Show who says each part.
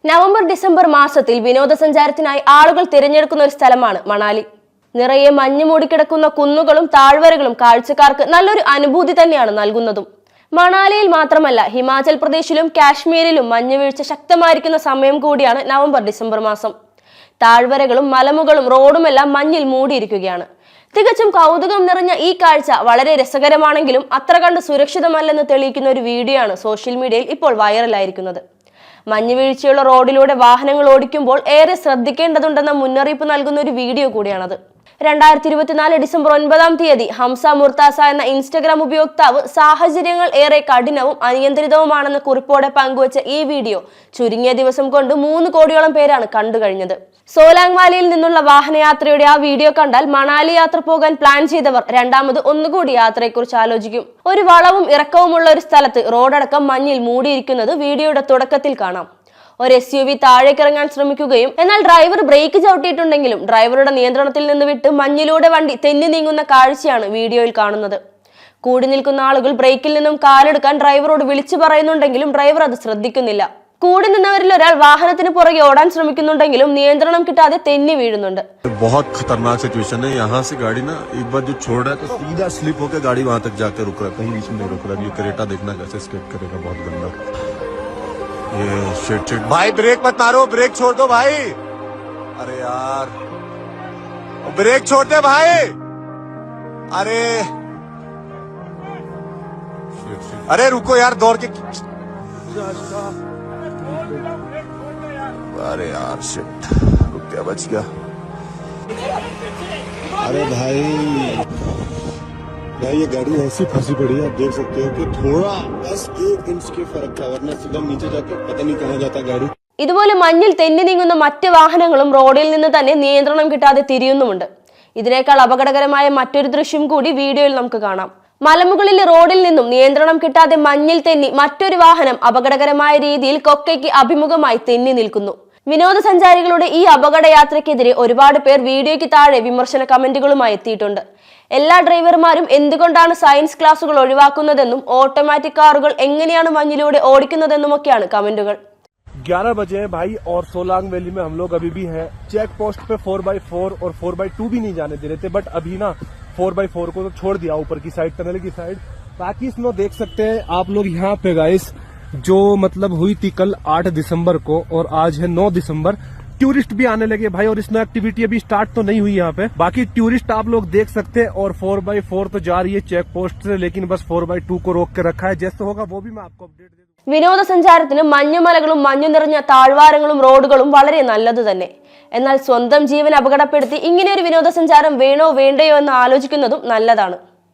Speaker 1: November December മാസത്തിൽ വിനോദസഞ്ചാരത്തിനായി ആളുകൾ തിരഞ്ഞെടുക്കുന്ന ഒരു സ്ഥലമാണ് മണാലി. നിറയെ മഞ്ഞ് മൂടിക്കിടക്കുന്ന കുന്നുകളും താഴ്വരകളും കാഴ്ചക്കാർക്ക് നല്ലൊരു അനുഭൂതി തന്നെയാണ് നൽകുന്നതും. മണാലിയിൽ മാത്രമല്ല, ഹിമാചൽ പ്രദേശിലും കാശ്മീരിലും മഞ്ഞുവീഴ്ച ശക്തമായിരിക്കുന്ന സമയം കൂടിയാണ് നവംബർ ഡിസംബർ മാസം. താഴ്വരകളും മലമുകളും റോഡുമെല്ലാം മഞ്ഞിൽ മൂടിയിരിക്കുകയാണ്. തികച്ചും കൗതുകം നിറഞ്ഞ ഈ കാഴ്ച വളരെ രസകരമാണെങ്കിലും അത്ര കണ്ട് സുരക്ഷിതമല്ലെന്ന് തെളിയിക്കുന്ന ഒരു വീഡിയോ ആണ് സോഷ്യൽ മീഡിയയിൽ ഇപ്പോൾ വൈറലായിരിക്കുന്നത്. മഞ്ഞുവീഴ്ചയുള്ള റോഡിലൂടെ വാഹനങ്ങൾ ഓടിക്കുമ്പോൾ ഏറെ ശ്രദ്ധിക്കേണ്ടതുണ്ടെന്ന മുന്നറിയിപ്പ് നൽകുന്ന ഒരു വീഡിയോ കൂടിയാണത്. 2024 ഡിസംബർ 9 ഹംസ മുർത്താസ എന്ന ഇൻസ്റ്റഗ്രാം ഉപയോക്താവ് സാഹചര്യങ്ങൾ ഏറെ കഠിനവും അനിയന്ത്രിതവുമാണെന്ന കുറിപ്പോടെ പങ്കുവച്ച ഈ വീഡിയോ ചുരുങ്ങിയ ദിവസം കൊണ്ട് 3 കോടിയോളം പേരാണ് കണ്ടു കഴിഞ്ഞത്. സോലാങ് വാലിയിൽ നിന്നുള്ള വാഹനയാത്രയുടെ ആ വീഡിയോ കണ്ടാൽ മണാലി യാത്ര പോകാൻ പ്ലാൻ ചെയ്തവർ രണ്ടാമത് ഒന്നുകൂടി യാത്രയെക്കുറിച്ച് ആലോചിക്കും. ഒരു വളവും ഇറക്കവുമുള്ള ഒരു സ്ഥലത്ത് റോഡടക്കം മഞ്ഞിൽ മൂടിയിരിക്കുന്നത് വീഡിയോയുടെ തുടക്കത്തിൽ കാണാം. ഒരു SUV താഴേക്കിറങ്ങാൻ ശ്രമിക്കുകയും എന്നാൽ ഡ്രൈവർ ബ്രേക്ക് ചവിട്ടിയിട്ടുണ്ടെങ്കിലും ഡ്രൈവറുടെ നിയന്ത്രണത്തിൽ നിന്ന് വിട്ട് മഞ്ഞിലൂടെ വണ്ടി തെന്നി നീങ്ങുന്ന കാഴ്ചയാണ് വീഡിയോയിൽ കാണുന്നത്. കൂടി നിൽക്കുന്ന ആളുകൾ ബ്രേക്കിൽ നിന്നും കാലെടുക്കാൻ ഡ്രൈവറോട് വിളിച്ചു പറയുന്നുണ്ടെങ്കിലും ഡ്രൈവർ അത് ശ്രദ്ധിക്കുന്നില്ല. കൂടി നിന്നവരിൽ ഒരാൾ വാഹനത്തിന് പുറകെ ഓടാൻ ശ്രമിക്കുന്നുണ്ടെങ്കിലും നിയന്ത്രണം കിട്ടാതെ തെന്നി വീഴുന്നുണ്ട്.
Speaker 2: बहुत खतरनाक सिचुएशन है। यहाँ से गाड़ी ना एक बार जो छोड़ रहा है तो सीधा स्लिप होकर गाड़ी वहां तक जाकर रुक रहा है, कहीं बीच में नहीं रुक रहा। ये क्रेटा देखना कैसे स्किप करेगा, बहुत गंदा। ये शिट भाई, ब्रेक मत मारो, ब्रेक छोड़ दो भाई। अरे यार, ब्रेक छोड़ दे भाई। अरे अरे रुको यार, दौड़ के। अरे यार शिट, रुक गया, बच गया। अरे भाई ये गाड़ी ऐसी फंसी पड़ी है, आप देख सकते हो कि थोड़ा बस 1 इंच के फर्क था, वरना सीधा नीचे जाके पता नहीं कहाँ जाता गाड़ी.
Speaker 1: ഇതുപോലെ മഞ്ഞിൽ തെന്നി നീങ്ങുന്ന മറ്റ് വാഹനങ്ങളും റോഡിൽ നിന്ന് തന്നെ നിയന്ത്രണം കിട്ടാതെ തിരിയുന്നുമുണ്ട്. ഇതിനേക്കാൾ അപകടകരമായ മറ്റൊരു ദൃശ്യം കൂടി വീഡിയോയിൽ നമുക്ക് കാണാം. മലമുകളിലെ റോഡിൽ നിന്നും നിയന്ത്രണം കിട്ടാതെ മഞ്ഞിൽ തെന്നി മറ്റൊരു വാഹനം അപകടകരമായ രീതിയിൽ കൊക്കയ്ക്ക് അഭിമുഖമായി തെന്നി നിൽക്കുന്നു. വിനോദസഞ്ചാരികളുടെ ഈ അപകട യാത്രയ്ക്കെതിരെ ഒരുപാട് പേർ വീഡിയോയ്ക്ക് താഴെ വിമർശന കമന്റുകളുമായി എത്തിയിട്ടുണ്ട്. എല്ലാ ഡ്രൈവർമാരും എന്തുകൊണ്ടാണ് സയൻസ് ക്ലാസുകൾ ഒഴിവാക്കുന്നതെന്നും ഓട്ടോമാറ്റിക് കാറുകൾ എങ്ങനെയാണ് മഞ്ഞിലൂടെ ഓടിക്കുന്നതെന്നുമൊക്കെയാണ് കമന്റുകൾ.
Speaker 3: 11 बजे हैं भाई और सोलांग वैली में हम लोग अभी भी हैं। चेक पोस्ट पे 4x4 और 4x2 भी नहीं जाने दे रहे थे, बट अभी ना 4x4 को तो छोड़ दिया ऊपर की साइड, टनल की साइड। बाकी इसमें देख सकते हैं आप लोग यहाँ पे गाइस, जो मतलब हुई थी कल 8 दिसंबर को और आज है 9 दिसंबर। टूरिस्ट भी आने लगे भाई, और स्नो एक्टिविटी अभी स्टार्ट तो नहीं हुई यहाँ पे। बाकी टूरिस्ट आप लोग देख सकते हैं, और 4x4 तो जा रही है चेक पोस्ट से, लेकिन बस 4x2 को रोक के रखा है। जैसे होगा वो भी मैं आपको अपडेट दे दूंगा.
Speaker 1: വിനോദസഞ്ചാരത്തിന് മഞ്ഞുമലകളും മഞ്ഞു നിറഞ്ഞ താഴ്വാരങ്ങളും റോഡുകളും വളരെ നല്ലത് തന്നെ. എന്നാൽ സ്വന്തം ജീവൻ അപകടപ്പെടുത്തി ഇങ്ങനെയൊരു വിനോദസഞ്ചാരം വേണോ വേണ്ടയോ എന്ന് ആലോചിക്കുന്നതും നല്ലതാണ്.